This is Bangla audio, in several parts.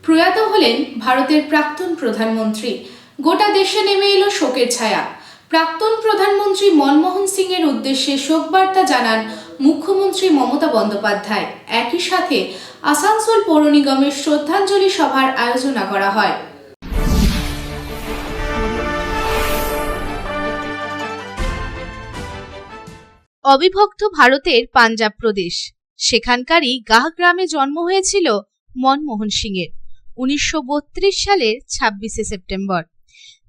প্রয়াত হলেন ভারতের প্রাক্তন প্রধানমন্ত্রী। গোটা দেশে নেমে এলো শোকের ছায়া। প্রাক্তন প্রধানমন্ত্রী মনমোহন সিং এর উদ্দেশ্যে শোকবার্তা জানান মুখ্যমন্ত্রী মমতা বন্দ্যোপাধ্যায়। একই সাথে আসানসোল পৌর নিগমের শ্রদ্ধাঞ্জলি সভার আয়োজন করা হয়। অবিভক্ত ভারতের পাঞ্জাব প্রদেশ, সেখানকারই গাহ গ্রামে জন্ম হয়েছিল মনমোহন সিংয়ের 1932 সালের 26শে সেপ্টেম্বর।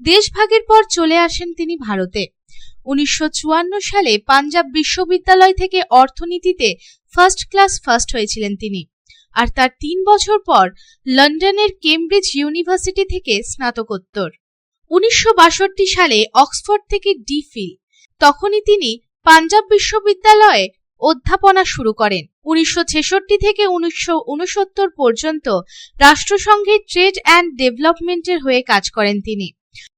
দেশভাগের পর চলে আসেন তিনি ভারতে। 1954 সালে পাঞ্জাব বিশ্ববিদ্যালয় থেকে অর্থনীতিতে ফার্স্ট ক্লাস ফার্স্ট হয়েছিলেন তিনি, আর তার 3 বছর পর লন্ডনের কেমব্রিজ ইউনিভার্সিটি থেকে স্নাতকোত্তর। 1962 সালে অক্সফোর্ড থেকে ডি.ফিল। তখনই তিনি পাঞ্জাব বিশ্ববিদ্যালয়ে অধ্যাপনা শুরু করেন। 1966 থেকে 1969 পর্যন্ত রাষ্ট্রসংঘের ট্রেড অ্যান্ড ডেভেলপমেন্টের হয়ে কাজ করেন তিনি।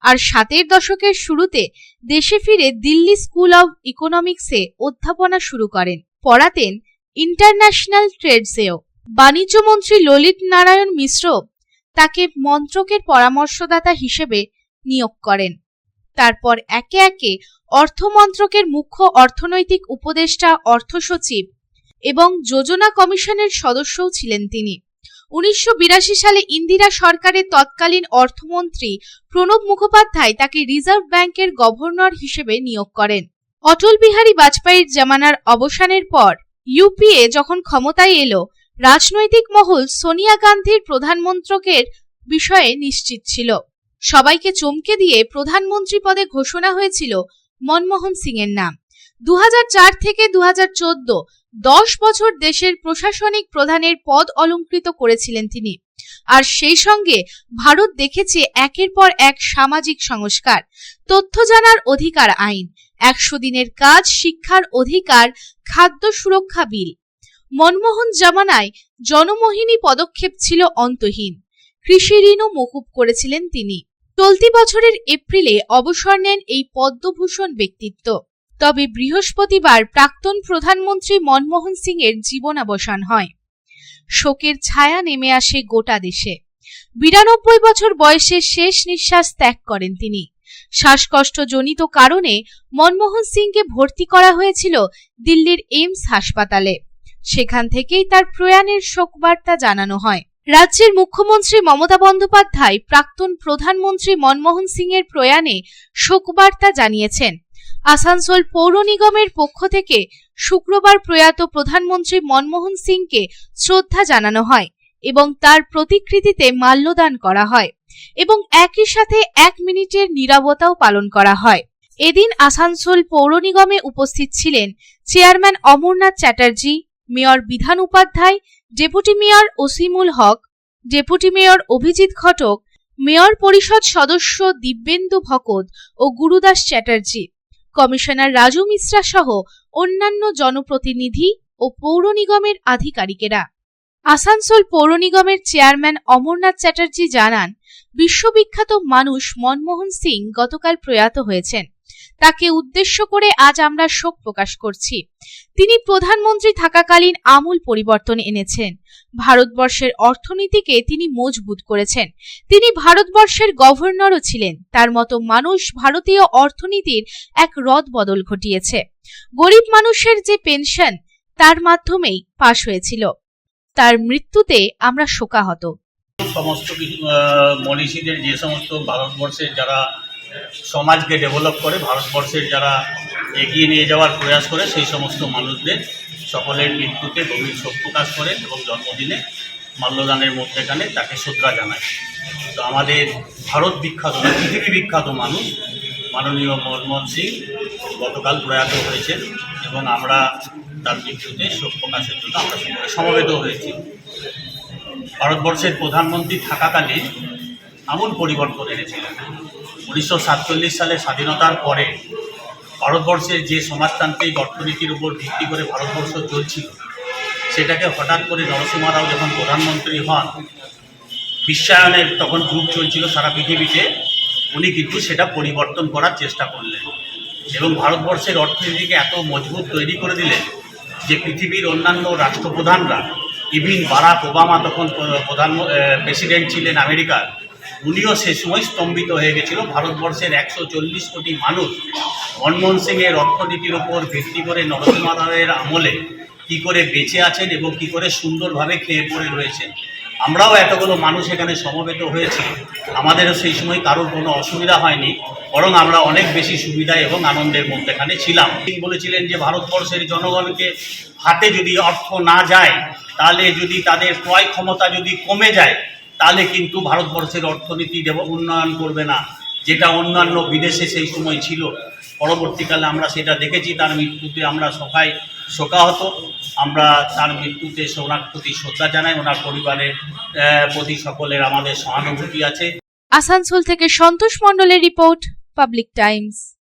আর 60-এর দশকের শুরুতে দেশে ফিরে দিল্লি স্কুল অব ইকোনমিক্সে অধ্যাপনা শুরু করেন। পড়াতেন ইন্টারন্যাশনাল ট্রেডসেও। বাণিজ্য মন্ত্রী ললিত নারায়ণ মিশ্র তাকে মন্ত্রকের পরামর্শদাতা হিসেবে নিয়োগ করেন। তারপর একে একে অর্থমন্ত্রকের মুখ্য অর্থনৈতিক উপদেষ্টা, অর্থ সচিব এবং যোজনা কমিশনের সদস্যও ছিলেন তিনি। 1982 সালে ইন্দিরা সরকারের তৎকালীন অর্থমন্ত্রী প্রণব মুখোপাধ্যায় তাকে রিজার্ভ ব্যাংকের গভর্নর হিসেবে নিয়োগ করেন। অটল বিহারী বাজপেয়ীর জামানার অবসানের পর ইউপিএ যখন ক্ষমতায় এলো, রাজনৈতিক মহল সোনিয়া গান্ধীর প্রধানমন্ত্রকের বিষয়ে নিশ্চিত ছিল। সবাইকে চমকে দিয়ে প্রধানমন্ত্রী পদে ঘোষণা হয়েছিল মনমোহন সিং এর নাম। 2004 থেকে 2014 10 বছর দেশের প্রশাসনিক প্রধানের পদ অলংকৃত করেছিলেন তিনি। আর সেই সঙ্গে ভারত দেখেছে একের পর এক সামাজিক সংস্কার, তথ্য জানার অধিকার আইন, 100 দিনের কাজ, শিক্ষার অধিকার, খাদ্য সুরক্ষা বিল। মনমোহন জামানায় জনমোহিনী পদক্ষেপ ছিল অন্তহীন। কৃষি ঋণও মকুব করেছিলেন তিনি। চলতি বছরের এপ্রিলে অবসর নেন এই পদ্মভূষণ ব্যক্তিত্ব। তবে বৃহস্পতিবার প্রাক্তন প্রধানমন্ত্রী মনমোহন সিং এর জীবনাবসান হয়। শোকের ছায়া নেমে আসে গোটা দেশে। 92 বছর বয়সে শেষ নিঃশ্বাস ত্যাগ করেন তিনি। শ্বাসকষ্টজনিত কারণে মনমোহন সিংকে ভর্তি করা হয়েছিল দিল্লির এইমস হাসপাতালে। সেখান থেকেই তার প্রয়াণের শোকবার্তা জানানো হয়। রাজ্যের মুখ্যমন্ত্রী মমতা বন্দ্যোপাধ্যায় প্রাক্তন প্রধানমন্ত্রী মনমোহন সিং এর প্রয়াণে শোকবার্তা জানিয়েছেন। আসানসোল পৌর নিগমের পক্ষ থেকে শুক্রবার প্রয়াত প্রধানমন্ত্রী মনমোহন সিংকে শ্রদ্ধা জানানো হয় এবং তার প্রতিকৃতিতে মাল্যদান করা হয় এবং একই সাথে 1 মিনিটের নীরবতাও পালন করা হয়। এদিন আসানসোল পৌর নিগমে উপস্থিত ছিলেন chairman Amarnath Chatterjee, mayor Bidhan Upadhyay, deputy mayor Asimul হক, ডেপুটি মেয়র অভিজিৎ ঘটক, মেয়র পরিষদ সদস্য দিব্যেন্দু ভকত ও গুরুদাস চ্যাটার্জি, কমিশনার রাজু মিশ্রা সহ অন্যান্য জনপ্রতিনিধি ও পৌর নিগমের আধিকারিকেরা। আসানসোল পৌর নিগমের চেয়ারম্যান অমরনাথ চ্যাটার্জি জানান, বিশ্ববিখ্যাত মানুষ মনমোহন সিং গতকাল প্রয়াত হয়েছেন। তাকে উদ্দেশ্য করে আজ আমরা শোক প্রকাশ করছি। তিনি প্রধানমন্ত্রী থাকাকালীন আমূল পরিবর্তন এনেছেন। ভারতবর্ষের অর্থনীতিকে তিনি মজবুত করেছেন। তিনি ভারতবর্ষের গভর্নরও ছিলেন। তার মতো মানুষ ভারতীয় অর্থনীতির এক রদবদল ঘটিয়েছে। গরিব মানুষের যে পেনশন তার মাধ্যমেই পাশ হয়েছিল। তার মৃত্যুতে আমরা শোকাহত। সমস্ত মনীষীদের, যে সমস্ত ভারতবর্ষের যারা সমাজকে ডেভেলপ করে, ভারতবর্ষের যারা এগিয়ে নিয়ে যাওয়ার প্রয়াস করে, সেই সমস্ত মানুষদের সকলের মৃত্যুতে গভীর শোক প্রকাশ করেন এবং জন্মদিনে মাল্যদানের মধ্যেখানে তাকে শ্রদ্ধা জানায়। তো আমাদের ভারত বিখ্যাত, পৃথিবী বিখ্যাত মানুষ মাননীয় মনমোহন সিং গতকাল প্রয়াত হয়েছেন এবং আমরা তার মৃত্যুতে শোক প্রকাশের জন্য আমরা সকলে সমবেত হয়েছি। ভারতবর্ষের প্রধানমন্ত্রী থাকাকালীন আমূল পরিবর্তন এনেছিলেন। 1947 সালে স্বাধীনতার পরে ভারতবর্ষের যে সমাজতান্ত্রিক অর্থনীতির উপর ভিত্তি করে ভারতবর্ষ চলছিল, সেটাকে হঠাৎ করে নরসিংহ রাও যখন প্রধানমন্ত্রী হন, বিশ্বায়নের তখন যুগ চলছিল সারা পৃথিবীতে, উনি কিন্তু সেটা পরিবর্তন করার চেষ্টা করলেন এবং ভারতবর্ষের অর্থনীতিকে এত মজবুত তৈরি করে দিলেন যে পৃথিবীর অন্যান্য রাষ্ট্রপ্রধানরা ইভিন বারাক ওবামা তখন প্রেসিডেন্ট ছিলেন আমেরিকার, উনিও সে সময় স্তম্ভিত হয়ে গেছিল। ভারতবর্ষের 140 কোটি মানুষ মনমোহন সিংয়ের অর্থনীতির ওপর ভিত্তি করে নরসিংহ রাওয়ের আমলে কী করে বেঁচে আছেন এবং কী করে সুন্দরভাবে খেয়ে পড়ে রয়েছেন। আমরাও এতগুলো মানুষ এখানে সমবেত হয়েছি, আমাদেরও সেই সময় কারোর কোনো অসুবিধা হয়নি, বরং আমরা অনেক বেশি সুবিধা এবং আনন্দের মধ্যেখানে ছিলাম। তিনি বলেছিলেন যে ভারতবর্ষের জনগণকে হাতে যদি অর্থ না যায়, তাহলে যদি তাদের ক্রয় ক্ষমতা যদি কমে যায়, তাহলে কিন্তু ভারতবর্ষের অর্থনীতি উন্নয়ন করবে না, যেটা অন্যান্য বিদেশে সেই সময় ছিল। পরবর্তীকালে আমরা সেটা দেখেছি, তার মৃত্যুতে আমরা সবাই শোকাহত। আমরা তার মৃত্যুতে ওনার প্রতি শ্রদ্ধা জানাই, ওনার পরিবারের প্রতি সকলের আমাদের সহানুভূতি আছে। আসানসোল থেকে সন্তোষ মণ্ডলের রিপোর্ট, পাবলিক টাইমস।